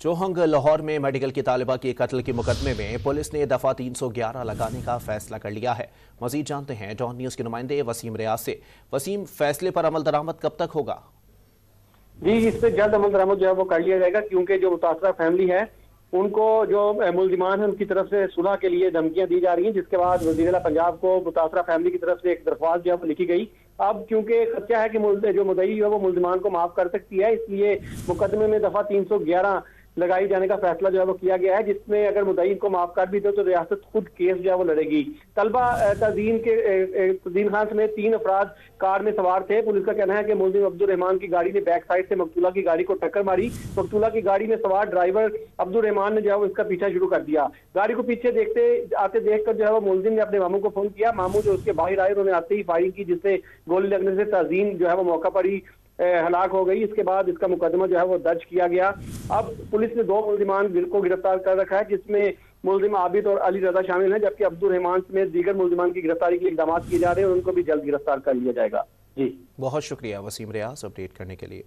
चौहंग लाहौर में मेडिकल की तालिबा के कत्ल के मुकदमे में पुलिस ने दफा 311 लगाने का फैसला कर लिया है। मजीद जानते हैं डॉन न्यूज के नुमाइंदे वसीम रियाज से। वसीम, फैसले पर अमल दरामद कब तक होगा? जी, इस पे जल्द अमल दरामद जो है वो कर लिया जाएगा, क्योंकि जो मुतासरा फैमिली है उनको जो मुल्जिमान है उनकी तरफ से सुलह के लिए धमकियां दी जा रही हैं, जिसके बाद वज़ीर-ए-आला पंजाब को मुतासरा फैमिली की तरफ से एक दरख्वास्त जो है वो लिखी गई। अब क्योंकि खदशा है कि जो मुद्दई जो है वो मुल्जिमान को माफ कर सकती है, इसलिए मुकदमे में दफा 311 लगाई जाने का फैसला जो है वो किया गया है, जिसमें अगर मुद्दई को माफ कर भी दो तो रियासत खुद केस जो है वो लड़ेगी। तलबा तज़ीन खान समेत 3 अफराद कार में सवार थे। पुलिस का कहना है कि मुल्जिम अब्दुल रहमान की गाड़ी ने बैक साइड से मकतूला की गाड़ी को टक्कर मारी। मकतूला की गाड़ी में सवार ड्राइवर अब्दुल रहमान ने जो है वो इसका पीछा शुरू कर दिया। गाड़ी को पीछे आते देखकर जो है वो मुल्जिम ने अपने मामू को फोन किया। मामू जो उसके बाहर आए उन्होंने आते ही फायरिंग की, जिससे गोली लगने से तज़ीन जो है वो मौका पर ही हलाक हो गई। इसके बाद इसका मुकदमा जो है वो दर्ज किया गया। अब पुलिस ने 2 मुल्जिमान को गिरफ्तार कर रखा है, जिसमें मुल्जिम आबिद और अली रजा शामिल हैं, जबकि अब्दुल रहमान समेत दीगर मुल्जिमान की गिरफ्तारी के इकदाम किए जा रहे हैं और उनको भी जल्द गिरफ्तार कर लिया जाएगा। जी, बहुत शुक्रिया वसीम रियाज अपडेट करने के लिए।